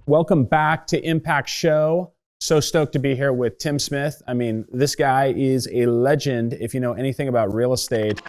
Welcome back to Impact Show. So stoked to be here with Tim Smith. I mean, this guy is a legend if you know anything about real estate.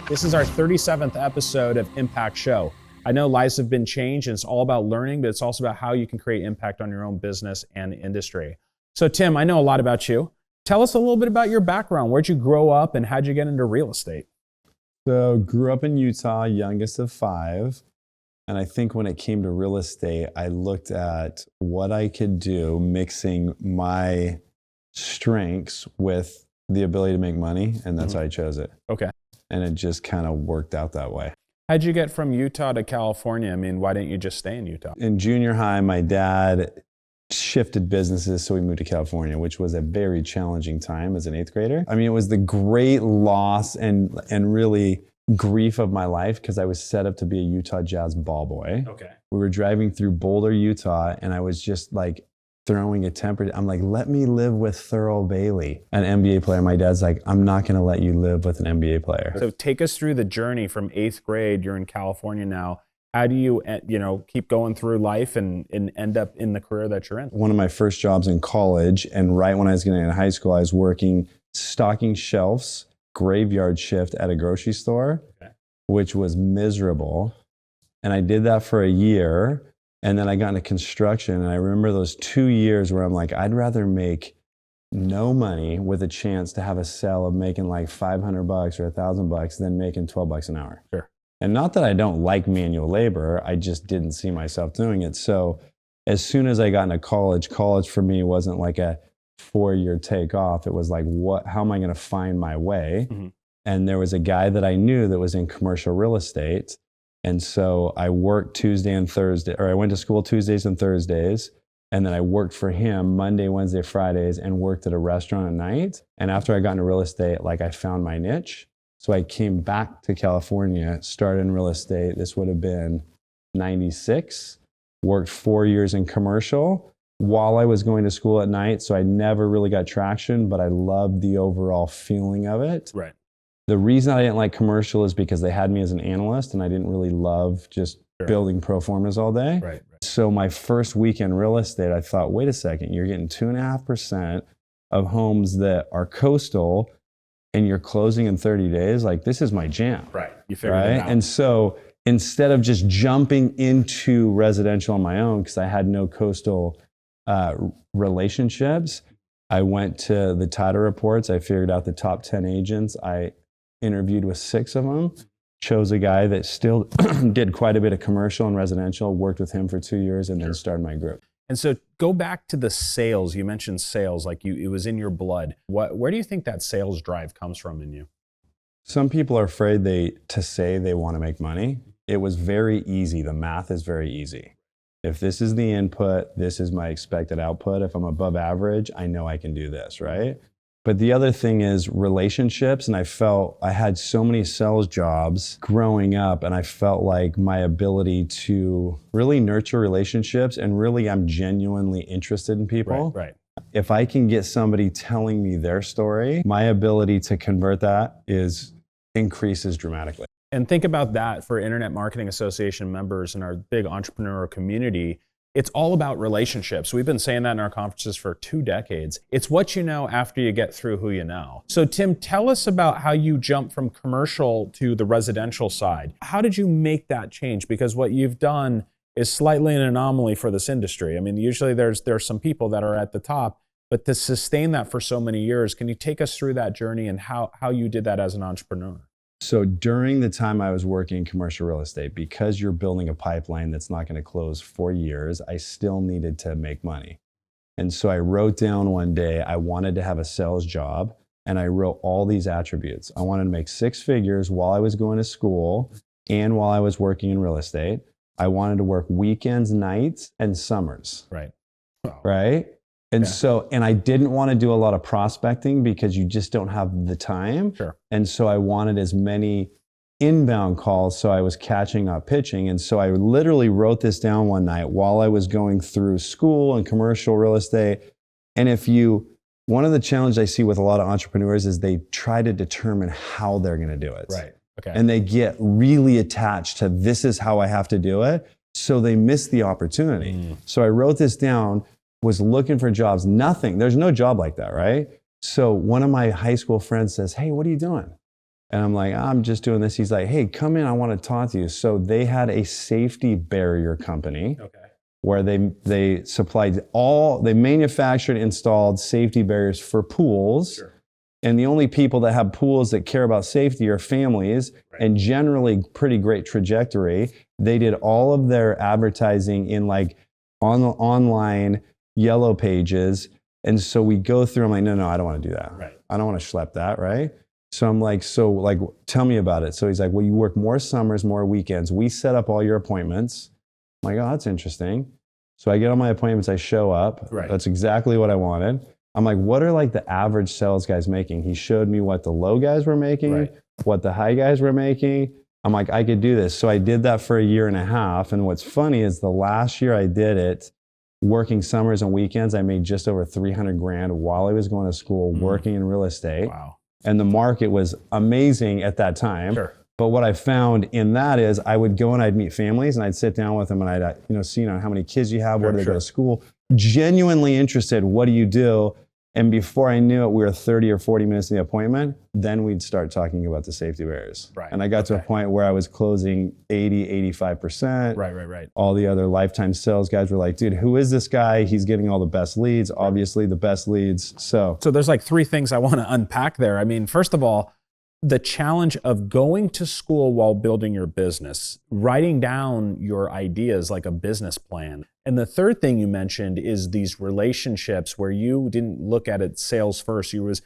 This is our 37th episode of Impact Show. I know lives have been changed and it's all about learning, but it's also about how you can create impact on your own business and industry. So Tim, I know a lot about you. Tell us a little bit about your background. Where'd you grow up and how'd you get into real estate? So grew up in Utah, youngest of 5. And I think when it came to real estate, I looked at what I could do mixing my strengths with the ability to make money. And that's why I chose it. Okay. And it just kind of worked out that way. How'd you get from Utah to California? I mean, why didn't you just stay in Utah? In junior high, my dad shifted businesses, so we moved to California, which was a very challenging time as an 8th grader. I mean, it was the great loss and really grief of my life because I was set up to be a Utah Jazz ball boy. Okay. We were driving through Boulder, Utah, and I was just like throwing a temper. I'm like, let me live with Thurl Bailey, an NBA player. My dad's like, I'm not going to let you live with an NBA player. So take us through the journey from 8th grade. You're in California now. How do you, keep going through life and end up in the career that you're in? One of my first jobs in college, and right when I was getting into high school, I was working stocking shelves, graveyard shift at a grocery store, which was miserable. And I did that for a year. And then I got into construction, and I remember those 2 years where I'm like, I'd rather make no money with a chance to have a sale of making like $500 or $1,000 than making $12 an hour. Sure. And not that I don't like manual labor, I just didn't see myself doing it. So as soon as I got into college for me wasn't like a 4-year takeoff. It was like, how am I going to find my way? Mm-hmm. And there was a guy that I knew that was in commercial real estate. And so I worked Tuesday and Thursday, or I went to school Tuesdays and Thursdays, and then I worked for him Monday, Wednesday, Fridays, and worked at a restaurant at night. And after I got into real estate, like I found my niche. So I came back to California, started in real estate. This would have been 96, worked 4 years in commercial while I was going to school at night. So I never really got traction, but I loved the overall feeling of it. Right. The reason I didn't like commercial is because they had me as an analyst and I didn't really love just building pro formas all day. Right. So my first week in real estate, I thought, wait a second, you're getting 2.5% of homes that are coastal and you're closing in 30 days. Like, this is my jam. Right. You figured it out. And so instead of just jumping into residential on my own, because I had no coastal relationships, I went to the title reports. I figured out the top 10 agents. I interviewed with 6 of them, chose a guy that still did quite a bit of commercial and residential, worked with him for 2 years, and then started my group. And so go back to the sales. You mentioned sales, like it was in your blood. Where do you think that sales drive comes from in you? Some people are afraid to say they want to make money. It was very easy. The math is very easy. If this is the input, this is my expected output. If I'm above average, I know I can do this, right? But the other thing is relationships, and I felt I had so many sales jobs growing up, and I felt like my ability to really nurture relationships, and really I'm genuinely interested in people. Right. If I can get somebody telling me their story, my ability to convert that increases dramatically. And think about that for Internet Marketing Association members and our big entrepreneurial community. It's all about relationships. We've been saying that in our conferences for 2 decades. It's what you know after you get through who you know. So Tim, tell us about how you jumped from commercial to the residential side. How did you make that change? Because what you've done is slightly an anomaly for this industry. I mean, usually there's some people that are at the top, but to sustain that for so many years, can you take us through that journey and how you did that as an entrepreneur? So during the time I was working in commercial real estate, because you're building a pipeline that's not going to close for years, I still needed to make money. And so I wrote down one day, I wanted to have a sales job, and I wrote all these attributes. I wanted to make 6 figures while I was going to school and while I was working in real estate. I wanted to work weekends, nights, and summers. Right. Right? And so, and I didn't want to do a lot of prospecting because you just don't have the time. Sure. And so I wanted as many inbound calls, so I was catching up pitching. And so I literally wrote this down one night while I was going through school and commercial real estate. And one of the challenges I see with a lot of entrepreneurs is they try to determine how they're going to do it. Right. Okay. And they get really attached to this is how I have to do it. So they miss the opportunity. So I wrote this down, was looking for jobs, nothing. There's no job like that, right? So one of my high school friends says, hey, what are you doing? And I'm like, I'm just doing this. He's like, hey, come in, I want to talk to you. So they had a safety barrier company where they supplied they manufactured and installed safety barriers for pools. Sure. And the only people that have pools that care about safety are families, and generally pretty great trajectory. They did all of their advertising in like online yellow pages. And so we go through, I'm like, no, I don't want to do that. Right. I don't want to schlep that, right? So I'm like, tell me about it. So he's like, well, you work more summers, more weekends. We set up all your appointments. I'm like, oh, that's interesting. So I get on my appointments, I show up. Right. That's exactly what I wanted. I'm like, what are like the average sales guys making? He showed me what the low guys were making, what the high guys were making. I'm like, I could do this. So I did that for a year and a half. And what's funny is the last year I did it, working summers and weekends, I made just over 300 grand while I was going to school, working in real estate. Wow. And the market was amazing at that time. Sure. But what I found in that is I would go and I'd meet families and I'd sit down with them and I'd see how many kids you have, where do they go to school, genuinely interested, what do you do? And before I knew it, we were 30 or 40 minutes in the appointment. Then we'd start talking about the safety barriers. Right. And I got to a point where I was closing 80, 85%. Right. All the other lifetime sales guys were like, dude, who is this guy? He's getting all the best leads, obviously the best leads. So there's like three things I want to unpack there. I mean, first of all, the challenge of going to school while building your business, writing down your ideas like a business plan. And the third thing you mentioned is these relationships where you didn't look at it sales first. You was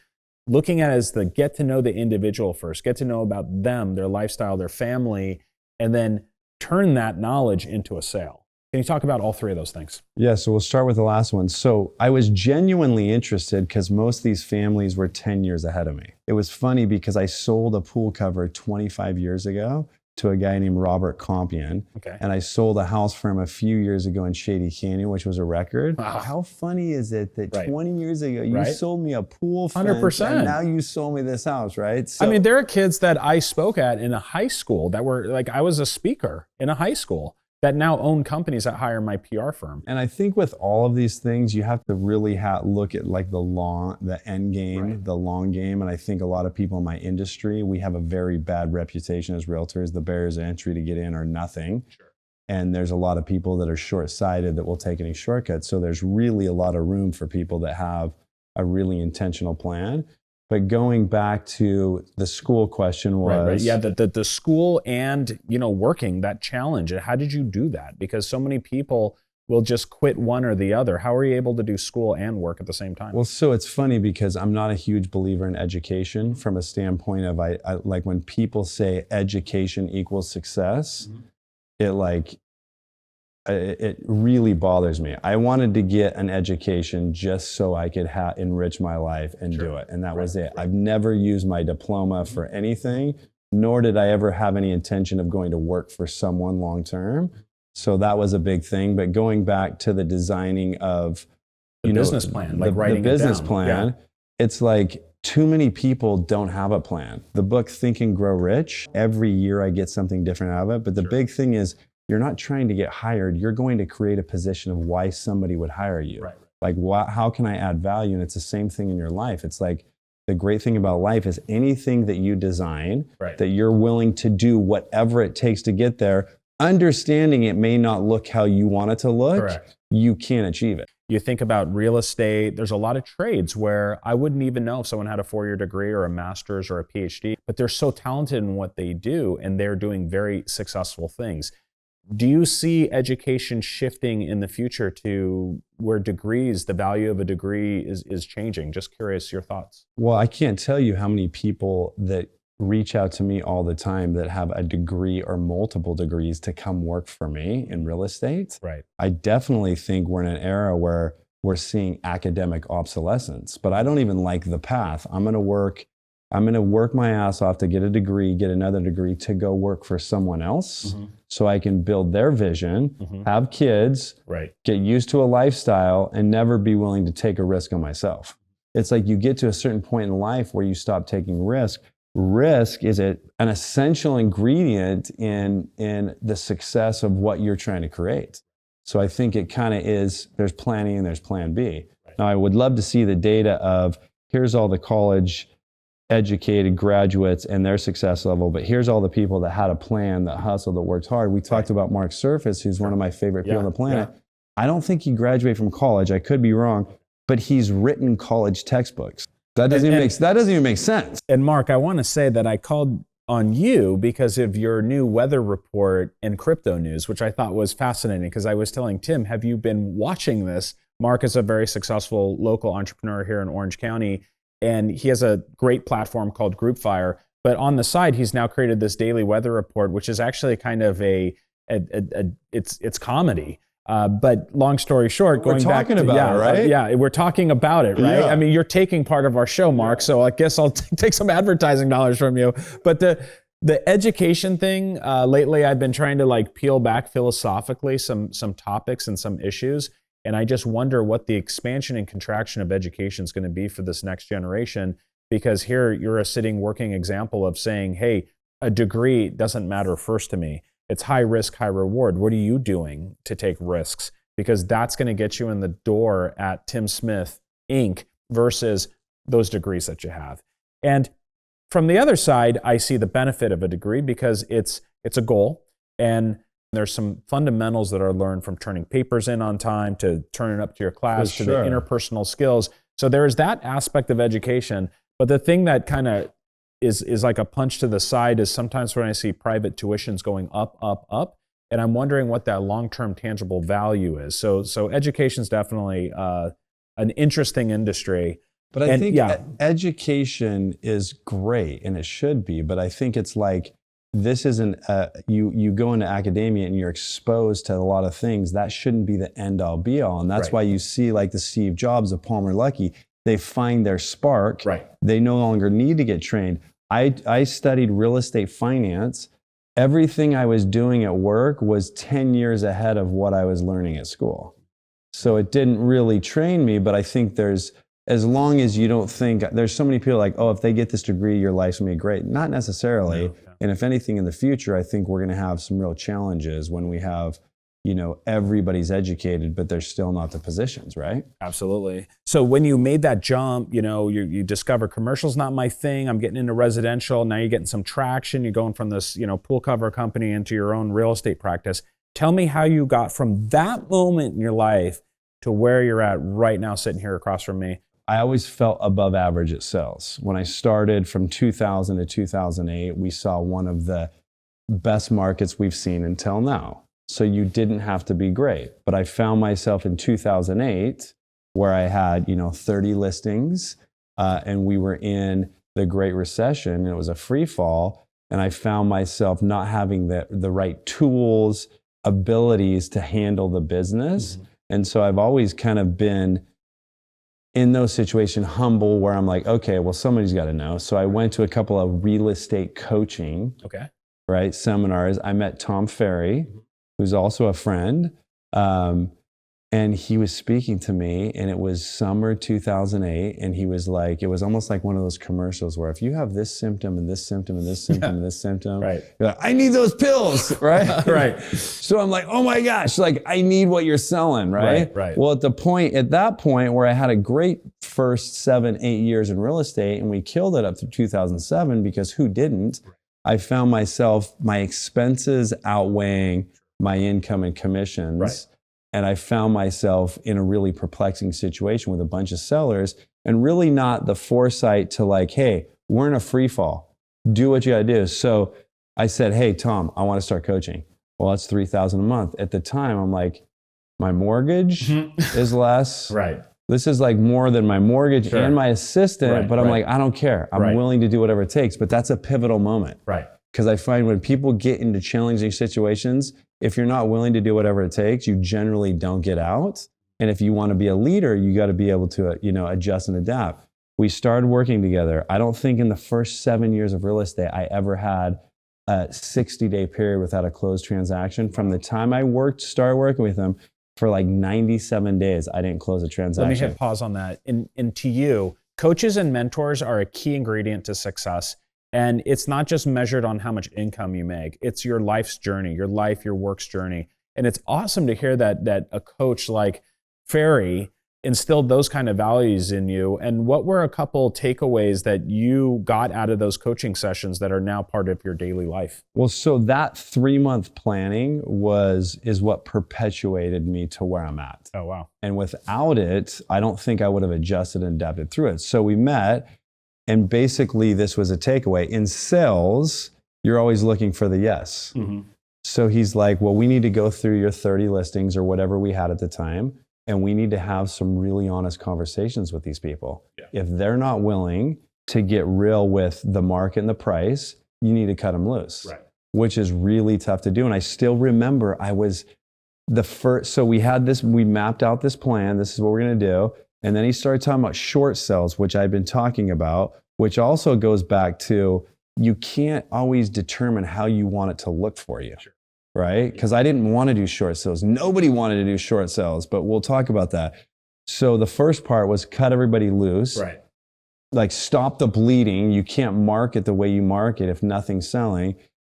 looking at it as the get to know the individual first, get to know about them, their lifestyle, their family, and then turn that knowledge into a sale. Can you talk about all three of those things? Yeah, so we'll start with the last one. So I was genuinely interested because most of these families were 10 years ahead of me. It was funny because I sold a pool cover 25 years ago to a guy named Robert Compion. Okay. And I sold a house for him a few years ago in Shady Canyon, which was a record. Wow. How funny is it that Right. 20 years ago, you sold me a pool fence 100%. and now you sold me this house, right? So, I mean, there are kids that I spoke at in a high school that were like, I was a speaker in a high school that now own companies that hire my PR firm. and I think with all of these things, you have to really look at like the end game, the long game. And I think a lot of people in my industry, we have a very bad reputation as realtors. The barriers of entry to get in are nothing. Sure. And there's a lot of people that are short-sighted that will take any shortcuts. So there's really a lot of room for people that have a really intentional plan. But going back to the school question was... Right. Yeah, the school and, working, that challenge. How did you do that? Because so many people will just quit one or the other. How are you able to do school and work at the same time? Well, so it's funny because I'm not a huge believer in education from a standpoint of, I like when people say education equals success, it really bothers me. I wanted to get an education just so I could enrich my life and do it. And that was it. I've never used my diploma for anything, nor did I ever have any intention of going to work for someone long term. So that was a big thing. But going back to the designing of the business plan, like writing the business it down. plan, it's like too many people don't have a plan. The book Think and Grow Rich, every year I get something different out of it. But the big thing is, you're not trying to get hired. You're going to create a position of why somebody would hire you. Right. Like, how can I add value? And it's the same thing in your life. It's like the great thing about life is anything that you design, that you're willing to do whatever it takes to get there, understanding it may not look how you want it to look, you can achieve it. You think about real estate, there's a lot of trades where I wouldn't even know if someone had a 4-year degree or a master's or a PhD, but they're so talented in what they do and they're doing very successful things. Do you see education shifting in the future to where degrees, the value of a degree is changing? Just curious, your thoughts. Well, I can't tell you how many people that reach out to me all the time that have a degree or multiple degrees to come work for me in real estate. Right. I definitely think we're in an era where we're seeing academic obsolescence. But I don't even like the path. I'm going to work my ass off to get a degree, get another degree, to go work for someone else so I can build their vision, have kids, get used to a lifestyle, and never be willing to take a risk on myself. It's like you get to a certain point in life where you stop taking risk. Risk is an essential ingredient in the success of what you're trying to create. So I think it kind of is, there's plan A and there's plan B. Now, I would love to see the data of, here's all the college educated graduates and their success level, but here's all the people that had a plan, that hustled, that worked hard. We talked about Mark Surface, who's one of my favorite people on the planet. I don't think he graduated from college. I could be wrong, but he's written college textbooks. That doesn't even make sense. And Mark, I want to say that I called on you because of your new weather report in crypto news, which I thought was fascinating, because I was telling Tim, have you been watching this? Mark is a very successful local entrepreneur here in Orange County, and he has a great platform called Group Fire. But on the side, he's now created this daily weather report, which is actually kind of it's comedy. But long story short, we're talking about it, right? Yeah, we're talking about it, right? Yeah. I mean, you're taking part of our show, Mark, so I guess I'll take some advertising dollars from you. But the education thing, lately I've been trying to like peel back philosophically some topics and some issues. And I just wonder what the expansion and contraction of education is going to be for this next generation, because here you're a sitting working example of saying, hey, a degree doesn't matter first to me. It's high risk, high reward. What are you doing to take risks? Because that's going to get you in the door at Tim Smith Inc. versus those degrees that you have. And from the other side, I see the benefit of a degree because it's a goal, and there's some fundamentals that are learned from turning papers in on time to turning up to your class to the interpersonal skills. So there is that aspect of education. But the thing that kind of is like a punch to the side is sometimes when I see private tuitions going up, and I'm wondering what that long-term tangible value is. So education is definitely an interesting industry. But I think education is great, and it should be, but I think it's like, this isn't, you go into academia and you're exposed to a lot of things. That shouldn't be the end all be all. And that's why you see like the Steve Jobs of Palmer Luckey, they find their spark. They no longer need to get trained. I studied real estate finance. Everything I was doing at work was 10 years ahead of what I was learning at school. So it didn't really train me, but I think as long as you don't think, there's so many people like, oh, if they get this degree, your life's gonna be great. Not necessarily. And if anything in the future, I think we're gonna have some real challenges when we have, everybody's educated, but they're still not the positions, right? Absolutely. So when you made that jump, you discover commercial's not my thing. I'm getting into residential. Now you're getting some traction. You're going from this, pool cover company into your own real estate practice. Tell me how you got from that moment in your life to where you're at right now, sitting here across from me. I always felt above average at sales. When I started from 2000 to 2008, we saw one of the best markets we've seen until now. So you didn't have to be great. But I found myself in 2008 where I had, 30 listings and we were in the Great Recession and it was a free fall. And I found myself not having the right tools, abilities to handle the business. And so I've always kind of been in those situations humble where I'm like, okay, well, somebody's got to know. So I went to a couple of real estate coaching seminars. I met Tom Ferry, who's also a friend. And he was speaking to me, and it was summer 2008. And he was like, it was almost like one of those commercials where if you have this symptom and this symptom and this symptom and this symptom, you're like, I need those pills, right? So I'm like, oh my gosh, like I need what you're selling, right? Well, at that point where I had a great first 7-8 years in real estate and we killed it up to 2007, because who didn't? I found myself, my expenses outweighing my income and commissions. And I found myself in a really perplexing situation with a bunch of sellers and really not the foresight to like, hey, we're in a free fall. Do what you gotta do. So I said, hey, Tom, I wanna start coaching. Well, that's $3,000 a month. At the time, I'm like, my mortgage is less. This is like more than my mortgage and my assistant, but I'm like, I don't care. I'm willing to do whatever it takes. But that's a pivotal moment. Because I find when people get into challenging situations, if you're not willing to do whatever it takes, you generally don't get out. And if you want to be a leader, you got to be able to, adjust and adapt. We started working together. I don't think in the first 7 years of real estate, I ever had a 60-day period without a closed transaction. From the time I started working with him, for like 97 days, I didn't close a transaction. Let me hit pause on that. And to you, coaches and mentors are a key ingredient to success. And it's not just measured on how much income you make. It's your life's journey, your work's journey. And it's awesome to hear that a coach like Ferry instilled those kind of values in you. And what were a couple takeaways that you got out of those coaching sessions that are now part of your daily life? Well, so that 3-month planning is what perpetuated me to where I'm at. Oh, wow. And without it, I don't think I would have adjusted and adapted through it. So we met, and basically this was a takeaway. In sales, you're always looking for the yes. Mm-hmm. So he's like, well, we need to go through your 30 listings or whatever we had at the time. And we need to have some really honest conversations with these people. Yeah. If they're not willing to get real with the market and the price, you need to cut them loose, right? Which is really tough to do. And I still remember I was the first, so we mapped out this plan. This is what we're going to do. And then he started talking about short sales, which I've been talking about, which also goes back to, you can't always determine how you want it to look for you. Sure. Right? Because I didn't want to do short sales. Nobody wanted to do short sales, but we'll talk about that. So the first part was cut everybody loose. Right. Like stop the bleeding. You can't market the way you market if nothing's selling.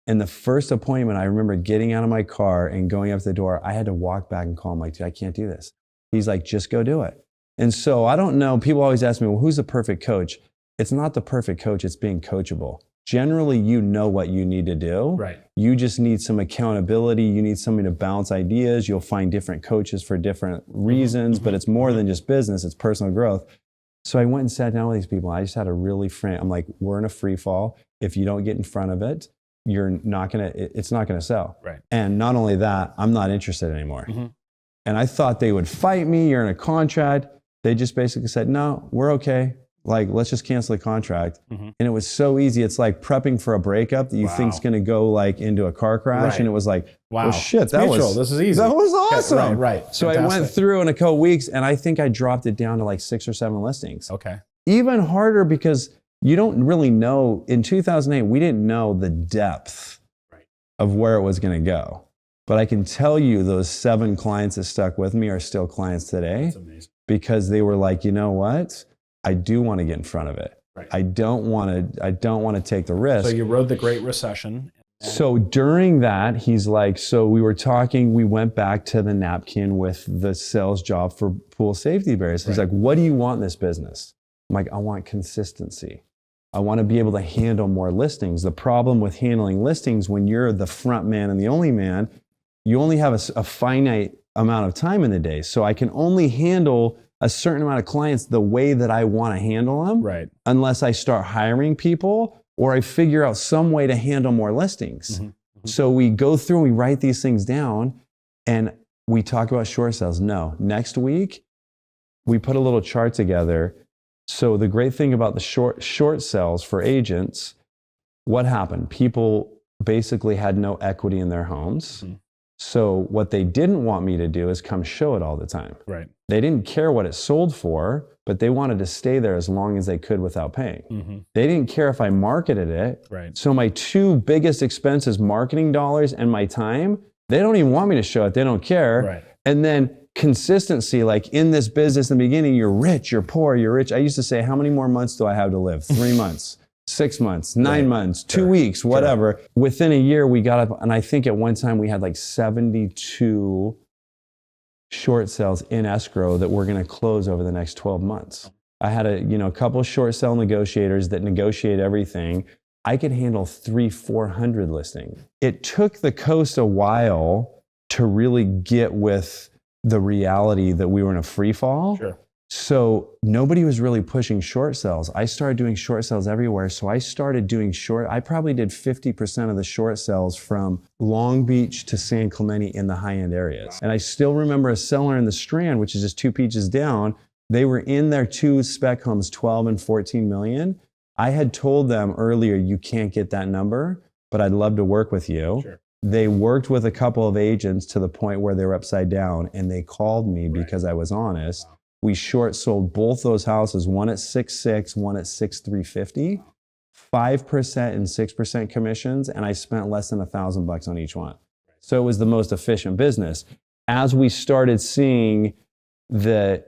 And the first appointment, I remember getting out of my car and going up to the door. I had to walk back and call him like, dude, I can't do this. He's like, just go do it. And so I don't know. People always ask me, well, who's the perfect coach? It's not the perfect coach. It's being coachable. Generally, you know what you need to do. Right. You just need some accountability. You need somebody to bounce ideas. You'll find different coaches for different reasons, but it's more than just business. It's personal growth. So I went and sat down with these people. I just had a really I'm like, we're in a free fall. If you don't get in front of it, it's not gonna sell. Right. And not only that, I'm not interested anymore. Mm-hmm. And I thought they would fight me. You're in a contract. They just basically said, no, we're okay. Like, let's just cancel the contract. Mm-hmm. And it was so easy. It's like prepping for a breakup that you think's going to go like into a car crash. Right. And it was like, wow, well, shit, this is easy. That was awesome. Yeah, right. So fantastic. I went through in a couple weeks and I think I dropped it down to like 6 or 7 listings. Okay. Even harder because you don't really know. In 2008, we didn't know the depth of where it was going to go. But I can tell you those 7 clients that stuck with me are still clients today. That's amazing. Because they were like, you know what? I do want to get in front of it. Right. I don't want to take the risk. So you rode the Great Recession. So during that, he's like, so we were talking, we went back to the napkin with the sales job for pool safety barriers. He's like, what do you want in this business? I'm like, I want consistency. I want to be able to handle more listings. The problem with handling listings, when you're the front man and the only man, you only have a finite amount of time in the day. So I can only handle a certain amount of clients the way that I want to handle them, right? Unless I start hiring people or I figure out some way to handle more listings. Mm-hmm. Mm-hmm. So we go through and we write these things down and we talk about short sales. No, next week, we put a little chart together. So the great thing about the short sales for agents, what happened? People basically had no equity in their homes. Mm-hmm. So what they didn't want me to do is come show it all the time. Right. They didn't care what it sold for, but they wanted to stay there as long as they could without paying. Mm-hmm. They didn't care if I marketed it. Right. So my 2 biggest expenses, marketing dollars and my time, they don't even want me to show it. They don't care. Right. And then consistency, like in this business in the beginning, you're rich, you're poor, you're rich. I used to say, how many more months do I have to live? 3 months. 6 months, 9 months, 2 weeks, whatever. Sure. Within a year, we got up, and I think at one time we had like 72 short sales in escrow that we're going to close over the next 12 months. I had a couple of short sale negotiators that negotiate everything. I could handle 300-400 listings. It took the coast a while to really get with the reality that we were in a free fall. Sure. So nobody was really pushing short sales. I started doing short sales everywhere. So I started doing I probably did 50% of the short sales from Long Beach to San Clemente in the high-end areas. Wow. And I still remember a seller in the Strand, which is just 2 peaches down. They were in their 2 spec homes, 12 and 14 million. I had told them earlier, you can't get that number, but I'd love to work with you. Sure. They worked with a couple of agents to the point where they were upside down, and they called me because I was honest. We short sold both those houses, one at 6.6, one at 6.350, 5% and 6% commissions, and I spent less than $1,000 on each one. So it was the most efficient business. As we started seeing the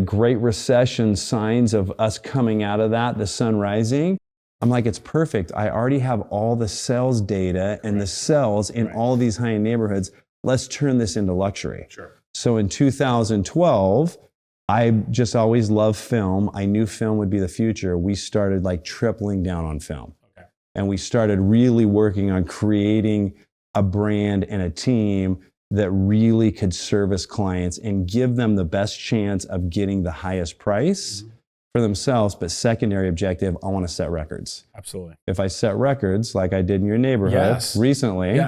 Great Recession signs of us coming out of that, the sun rising, I'm like, it's perfect. I already have all the sales data and the sales in all of these high-end neighborhoods. Let's turn this into luxury. Sure. So in 2012, I just always loved film. I knew film would be the future. We started like tripling down on film. Okay. And we started really working on creating a brand and a team that really could service clients and give them the best chance of getting the highest price for themselves. But secondary objective, I want to set records. Absolutely. If I set records like I did in your neighborhood recently,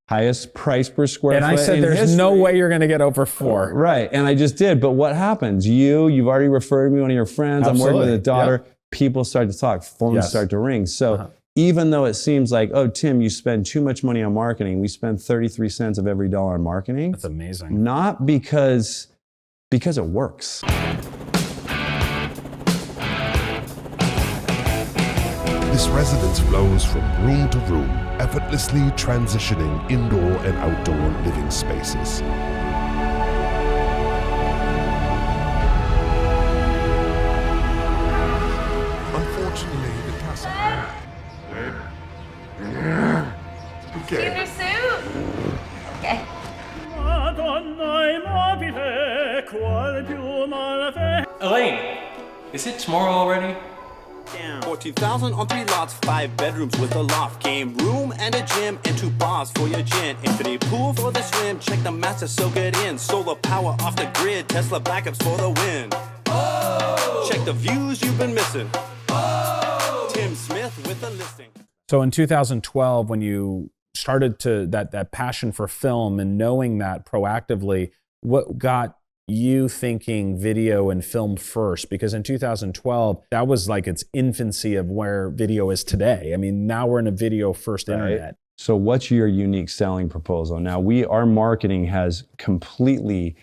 highest price per square foot. And I said, there's no way you're going to get over 4. Right. And I just did. But what happens? You've already referred me to one of your friends. Absolutely. I'm working with a daughter. Yep. People start to talk. Phones start to ring. So even though it seems like, oh, Tim, you spend too much money on marketing. We spend 33 cents of every dollar on marketing. That's amazing. Not because it works. This resonance flows from room to room, effortlessly transitioning indoor and outdoor living spaces. Unfortunately, the castle... Okay. In your suit? Okay. Elaine, is it tomorrow already? 14,000 on 3 lots, 5 bedrooms with a loft, game room and a gym, and 2 bars for your gin. Infinity pool for the swim. Check the master, soak it in. Solar power off the grid. Tesla backups for the win. Oh! Check the views you've been missing. Oh! Tim Smith with the listing. So in 2012, when you started to that passion for film and knowing that proactively, what got you thinking video and film first? Because in 2012, that was like its infancy of where video is today. I mean, now we're in a video first internet. So what's your unique selling proposal? Now our marketing has completely,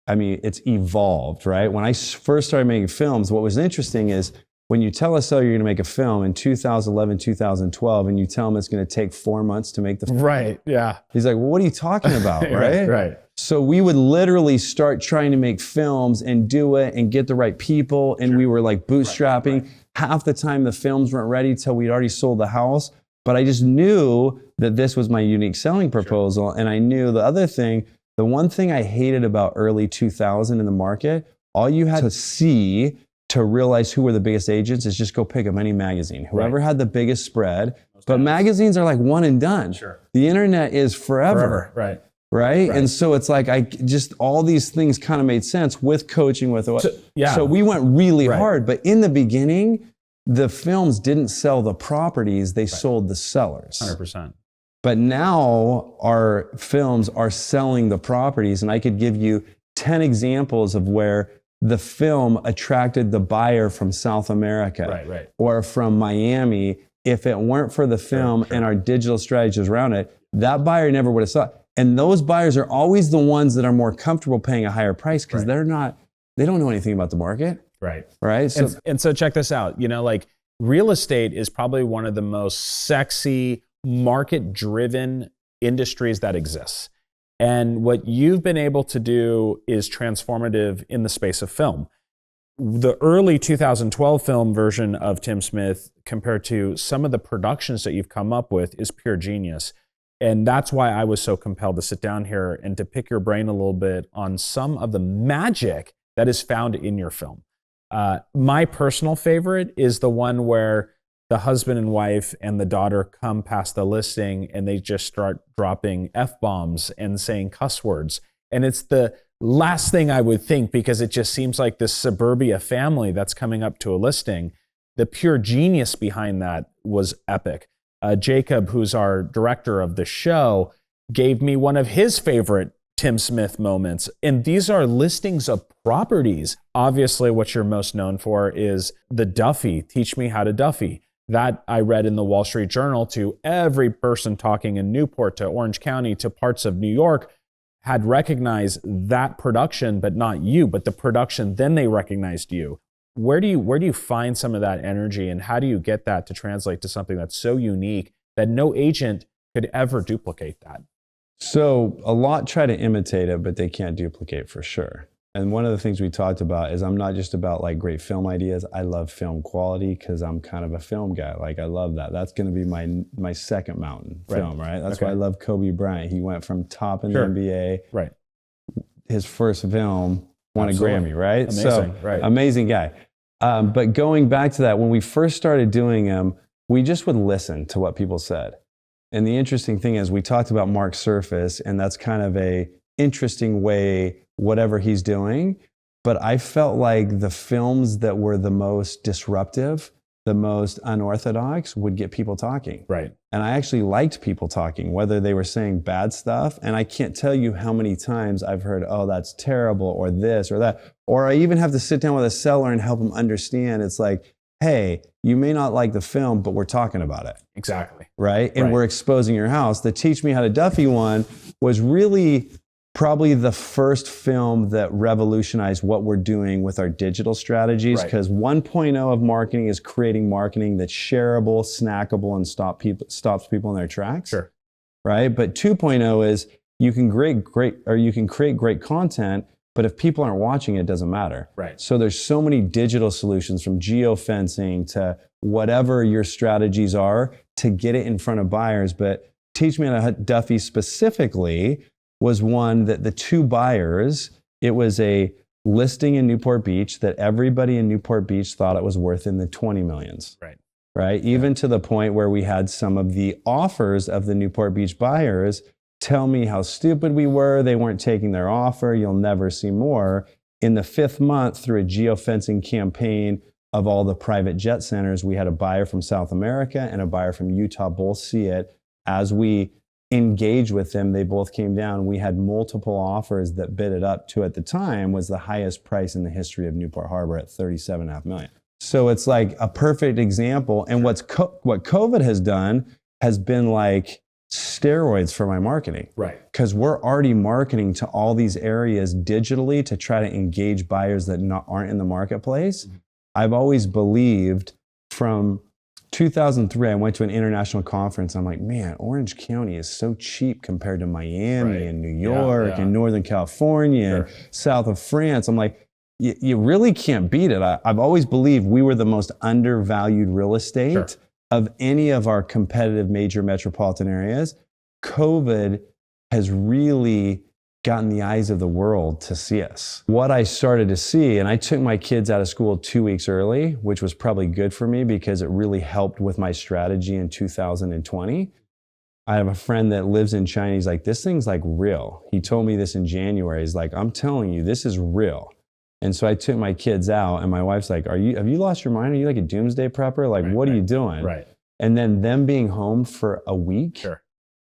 it's evolved, right? When I first started making films, what was interesting is when you tell a seller you're going to make a film in 2011, 2012, and you tell him it's going to take 4 months to make the film. Right, yeah. He's like, well, what are you talking about, right? Right. So we would literally start trying to make films and do it and get the right people. And we were like bootstrapping. Right. Half the time the films weren't ready till we'd already sold the house. But I just knew that this was my unique selling proposal. And I knew the other thing, the one thing I hated about early 2000 in the market, all you had to see to realize who were the biggest agents is just go pick up any magazine. Whoever had the biggest spread. But magazines are like one and done. Sure. The internet is forever. Right. Right? And so it's like all these things kind of made sense with coaching, so we went really hard. But in the beginning, the films didn't sell the properties, they sold the sellers. 100%. But now our films are selling the properties, and I could give you 10 examples of where the film attracted the buyer from South America or from Miami. If it weren't for the film and our digital strategies around it, that buyer never would have saw it. And those buyers are always the ones that are more comfortable paying a higher price because they don't know anything about the market. Right. So check this out. Like real estate is probably one of the most sexy, market-driven industries that exists. And what you've been able to do is transformative in the space of film. The early 2012 film version of Tim Smith compared to some of the productions that you've come up with is pure genius. And that's why I was so compelled to sit down here and to pick your brain a little bit on some of the magic that is found in your film. My personal favorite is the one where the husband and wife and the daughter come past the listing and they just start dropping F-bombs and saying cuss words. And it's the last thing I would think because it just seems like this suburbia family that's coming up to a listing. The pure genius behind that was epic. Jacob, who's our director of the show, gave me one of his favorite Tim Smith moments. And these are listings of properties. Obviously, what you're most known for is the Duffy, Teach Me How to Duffy. That I read in the Wall Street Journal, to every person talking in Newport to Orange County to parts of New York had recognized that production, but not you, but the production, then they recognized you. Where do you find some of that energy, and how do you get that to translate to something that's so unique that no agent could ever duplicate that? So a lot try to imitate it, but they can't duplicate for sure. And one of the things we talked about is I'm not just about like great film ideas. I love film quality because I'm kind of a film guy. Like I love that. That's going to be my second mountain, film, right? That's why I love Kobe Bryant. He went from top in the NBA. Right. His first film won a Grammy, right? Amazing, right. Amazing guy. But going back to that, when we first started doing them, we just would listen to what people said. And the interesting thing is we talked about Mark Surface, and that's kind of a interesting way, whatever he's doing. But I felt like the films that were the most disruptive, the most unorthodox would get people talking. Right. And I actually liked people talking, whether they were saying bad stuff. And I can't tell you how many times I've heard, oh, that's terrible, or this or that. Or I even have to sit down with a seller and help them understand. It's like, hey, you may not like the film, but we're talking about it. Exactly. Right? And we're exposing your house. The Teach Me How to Duffy one was really probably the first film that revolutionized what we're doing with our digital strategies, because 1.0 of marketing is creating marketing that's shareable, snackable, and stops people in their tracks. Sure. Right? But 2.0 is you can create great content, but if people aren't watching, it doesn't matter. Right. So there's so many digital solutions, from geofencing to whatever your strategies are, to get it in front of buyers. But Teach Me How to Duffy specifically was one that the two buyers, it was a listing in Newport Beach that everybody in Newport Beach thought it was worth in the 20 millions. Right? Even to the point where we had some of the offers of the Newport Beach buyers tell me how stupid we were. They weren't taking their offer. You'll never see more. In the 5th month, through a geofencing campaign of all the private jet centers, we had a buyer from South America and a buyer from Utah both see it. As we engage with them, they both came down. We had multiple offers that bid it up to, at the time, was the highest price in the history of Newport Harbor at $37.5 million. So it's like a perfect example. And what COVID has done has been like steroids for my marketing. Right. Because we're already marketing to all these areas digitally to try to engage buyers that aren't in the marketplace. Mm-hmm. I've always believed, from 2003, I went to an international conference. I'm like, man, Orange County is so cheap compared to Miami and New York and Northern California and south of France. I'm like, you really can't beat it. I've always believed we were the most undervalued real estate of any of our competitive major metropolitan areas. COVID has really gotten the eyes of the world to see us. What I started to see, and I took my kids out of school 2 weeks early, which was probably good for me because it really helped with my strategy in 2020. I have a friend that lives in China. He's like, this thing's like real. He told me this in January. He's like, I'm telling you, this is real. And so I took my kids out, and my wife's like, have you lost your mind? Are you like a doomsday prepper? Like, what are you doing? Right. And then them being home for a week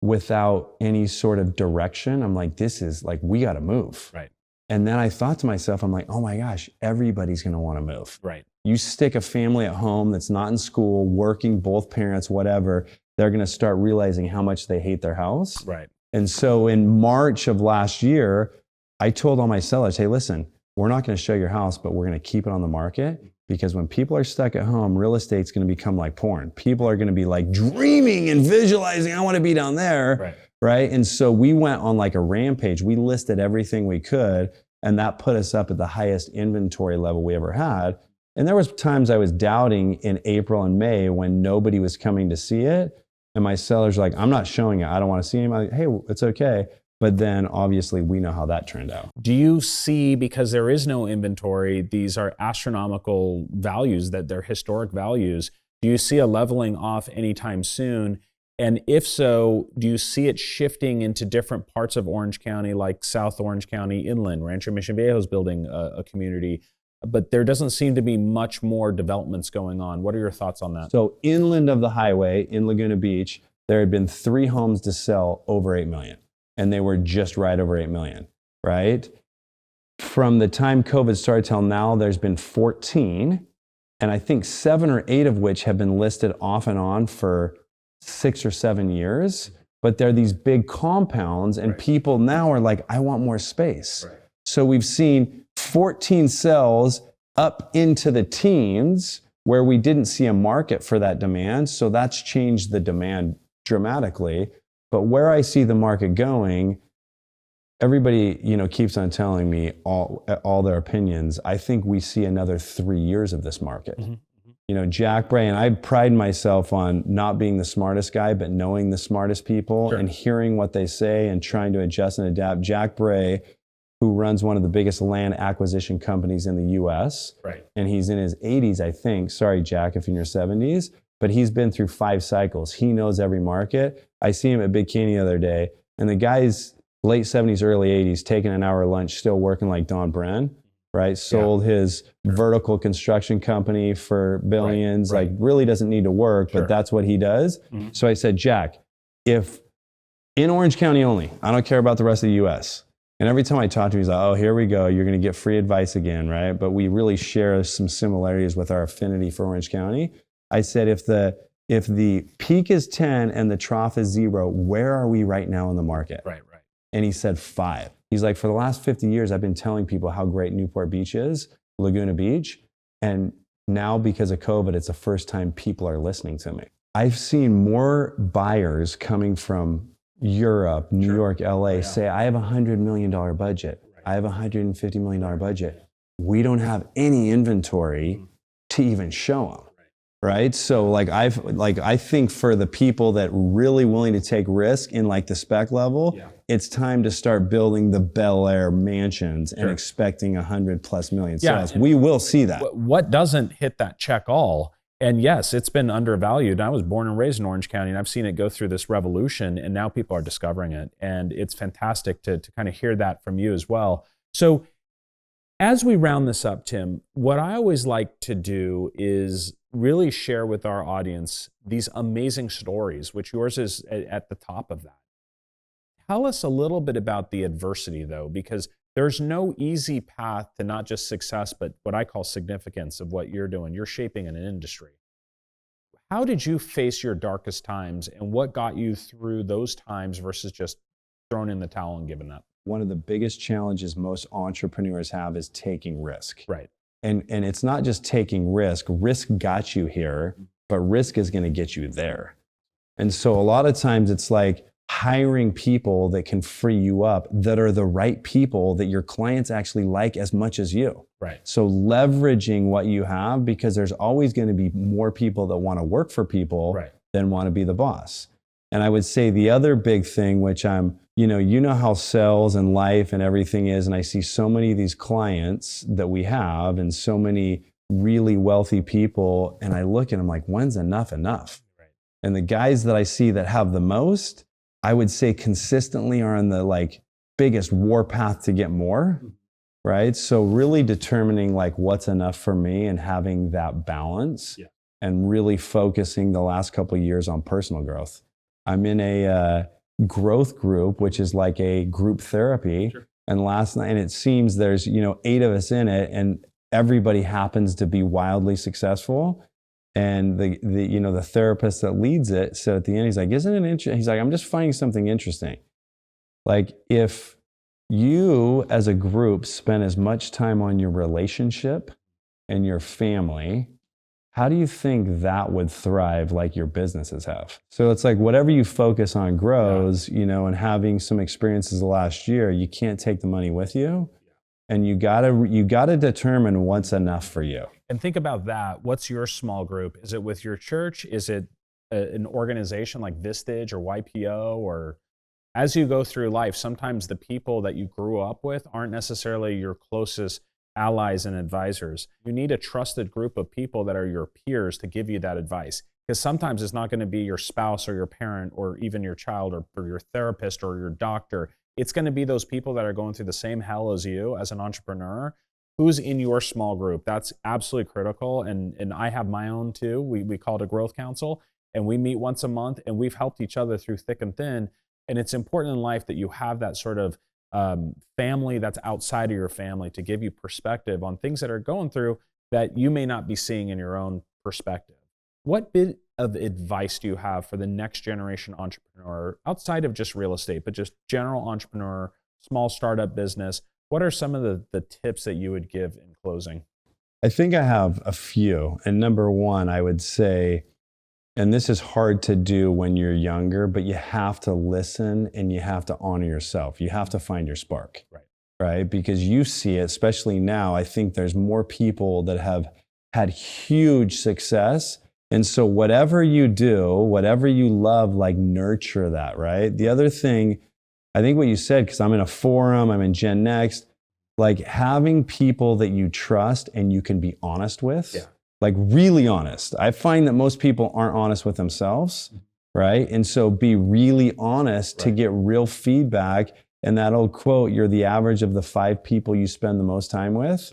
without any sort of direction, I'm like, this is like, we got to move. Right. And then I thought to myself, I'm like, oh my gosh, everybody's going to want to move. Right. You stick a family at home that's not in school, working, both parents, whatever, they're going to start realizing how much they hate their house. Right. And so in March of last year, I told all my sellers, hey, listen, we're not going to show your house, but we're going to keep it on the market, because when people are stuck at home, real estate's going to become like porn. People are going to be like dreaming and visualizing, I want to be down there. Right. And so we went on like a rampage. We listed everything we could, and that put us up at the highest inventory level we ever had. And there was times I was doubting in April and May when nobody was coming to see it. And my sellers were like, I'm not showing it. I don't want to see him. I'm like, hey, it's okay. But then obviously we know how that turned out. Do you see, because there is no inventory, these are astronomical values, that they're historic values. Do you see a leveling off anytime soon? And if so, do you see it shifting into different parts of Orange County, like South Orange County inland? Rancho Mission Viejo is building a community, but there doesn't seem to be much more developments going on. What are your thoughts on that? So inland of the highway in Laguna Beach, there had been 3 homes to sell over 8 million. And they were just right over 8 million, right? From the time COVID started till now, there's been 14. And I think 7 or 8 of which have been listed off and on for 6 or 7 years. But they're these big compounds, and people now are like, I want more space. Right. So we've seen 14 cells up into the teens where we didn't see a market for that demand. So that's changed the demand dramatically. But where I see the market going, everybody, keeps on telling me all their opinions. I think we see another 3 years of this market. Jack Bray, and I pride myself on not being the smartest guy, but knowing the smartest people and hearing what they say and trying to adjust and adapt. Jack Bray, who runs one of the biggest land acquisition companies in the US, and he's in his 80s, I think. Sorry, Jack, if you're in your 70s, but he's been through 5 cycles. He knows every market. I see him at Big Caney the other day, and the guy's late 70s, early 80s, taking an hour lunch, still working like Don Bren. Right, sold his vertical construction company for billions, like really doesn't need to work, but that's what he does. So I said, Jack, if in Orange County only, I don't care about the rest of the US. And every time I talk to him, he's like, oh, here we go, you're gonna get free advice again, right? But we really share some similarities with our affinity for Orange County. I said, if the peak is 10 and the trough is 0, where are we right now in the market? Right. And he said 5. He's like, for the last 50 years, I've been telling people how great Newport Beach is, Laguna Beach. And now because of COVID, it's the first time people are listening to me. I've seen more buyers coming from Europe, New York, LA, say, I have a $100 million budget. I have a $150 million budget. We don't have any inventory to even show them. Right. So I think for the people that really willing to take risk in like the spec level, it's time to start building the Bel Air mansions and expecting 100+ million sales. We will see that. What doesn't hit that check all? And yes, it's been undervalued. I was born and raised in Orange County, and I've seen it go through this revolution, and now people are discovering it. And it's fantastic to kind of hear that from you as well. So as we round this up, Tim, what I always like to do is really share with our audience these amazing stories, which yours is at the top of that. Tell us a little bit about the adversity, though, because there's no easy path to not just success, but what I call significance of what you're doing. You're shaping an industry. How did you face your darkest times, and what got you through those times versus just throwing in the towel and giving up? One of the biggest challenges most entrepreneurs have is taking risk. Right. And it's not just taking risk. Risk got you here, but risk is going to get you there. And so a lot of times it's like hiring people that can free you up, that are the right people that your clients actually like as much as you. Right. So leveraging what you have, because there's always going to be more people that want to work for people than want to be the boss. And I would say the other big thing, which you know how sales and life and everything is, and I see so many of these clients that we have and so many really wealthy people, and I look at them like, when's enough? Right. And the guys that I see that have the most, I would say consistently are on the biggest warpath to get more, right? So really determining what's enough for me and having that balance and really focusing the last couple of years on personal growth. I'm in a growth group, which is like a group therapy. Sure. And last night, and it seems there's 8 of us in it, and everybody happens to be wildly successful. And the therapist that leads it said at the end, he's like, isn't it interesting? He's like, I'm just finding something interesting. Like, if you as a group spend as much time on your relationship and your family, how do you think that would thrive like your businesses have? So it's like whatever you focus on grows, and having some experiences the last year, you can't take the money with you. And you gotta determine what's enough for you. And think about that. What's your small group? Is it with your church? Is it an organization like Vistage or YPO? Or as you go through life, sometimes the people that you grew up with aren't necessarily your closest allies and advisors. You need a trusted group of people that are your peers to give you that advice. Because sometimes it's not going to be your spouse or your parent or even your child or your therapist or your doctor. It's going to be those people that are going through the same hell as you as an entrepreneur. Who's in your small group? That's absolutely critical. And I have my own too. We call it a growth council, and we meet once a month, and we've helped each other through thick and thin. And it's important in life that you have that sort of family that's outside of your family to give you perspective on things that are going through, that you may not be seeing in your own perspective. What bit of advice do you have for the next generation entrepreneur outside of just real estate, but just general entrepreneur, small startup business? What are some of the tips that you would give in closing? I think I have a few. And number one, I would say, and this is hard to do when you're younger, but you have to listen and you have to honor yourself. You have to find your spark, right? Because you see it, especially now. I think there's more people that have had huge success. And so whatever you do, whatever you love, like nurture that, right? The other thing, I think what you said, because I'm in a forum, I'm in Gen Next, like having people that you trust and you can be honest with, like really honest. I find that most people aren't honest with themselves, right? And so be really honest to get real feedback. And that old quote, you're the average of the 5 people you spend the most time with.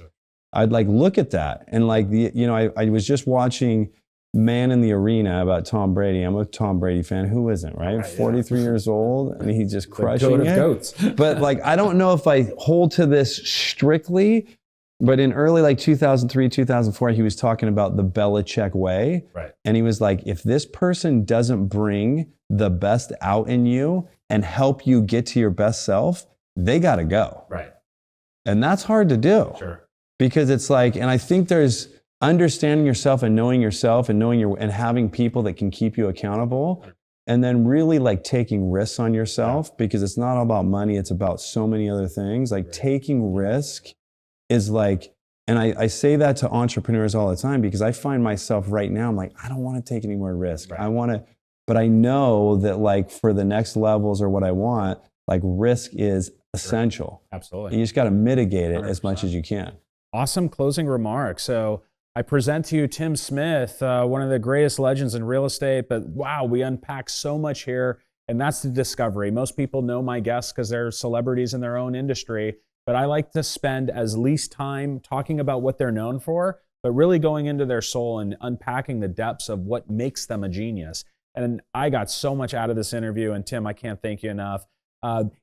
I'd like look at that. And like, I was just watching Man in the Arena about Tom Brady. I'm a Tom Brady fan. Who isn't, right? 43 years old and he's just crushing it. Goats. But like, I don't know if I hold to this strictly, but in early like 2003, 2004, he was talking about the Belichick way. Right. And he was like, if this person doesn't bring the best out in you and help you get to your best self, they got to go. Right. And that's hard to do. Sure. Because it's like, and I think there's understanding yourself and knowing and having people that can keep you accountable, and then really like taking risks on yourself, because it's not all about money. It's about so many other things. Like taking risk is like, and I say that to entrepreneurs all the time because I find myself right now, I'm like, I don't want to take any more risk. But I know that like for the next levels or what I want, like risk is essential. Absolutely. And you just got to mitigate it 100%. As much as you can. Awesome closing remarks. So I present to you Tim Smith, one of the greatest legends in real estate, but wow, we unpack so much here, and that's the discovery. Most people know my guests because they're celebrities in their own industry, but I like to spend as least time talking about what they're known for, but really going into their soul and unpacking the depths of what makes them a genius. And I got so much out of this interview, and Tim, I can't thank you enough.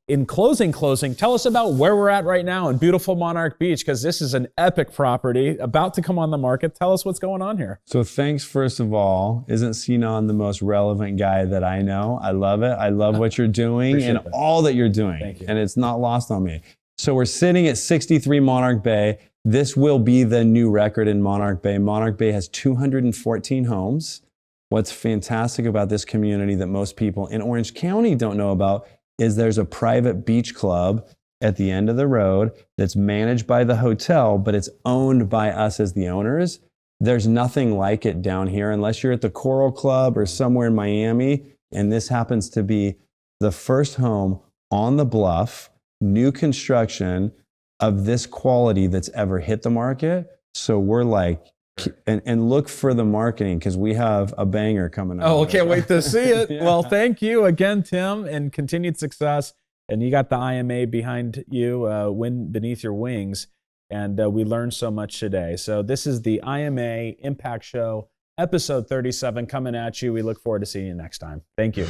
In closing, tell us about where we're at right now in beautiful Monarch Beach, because this is an epic property about to come on the market. Tell us what's going on here. So thanks, first of all. Isn't Sinan the most relevant guy that I know? I love it. I love what you're doing and all that you're doing. Thank you. And it's not lost on me. So we're sitting at 63 Monarch Bay. This will be the new record in Monarch Bay. Monarch Bay has 214 homes. What's fantastic about this community that most people in Orange County don't know about is there's a private beach club at the end of the road that's managed by the hotel, but it's owned by us as the owners. There's nothing like it down here unless you're at the Coral Club or somewhere in Miami. And this happens to be the first home on the bluff, new construction of this quality that's ever hit the market. So we're like, and look for the marketing because we have a banger coming up. Oh, can't wait to see it. Well, thank you again, Tim, and continued success. And you got the IMA behind you, Wind Beneath Your Wings. And we learned so much today. So this is the IMA Impact Show, episode 37 coming at you. We look forward to seeing you next time. Thank you.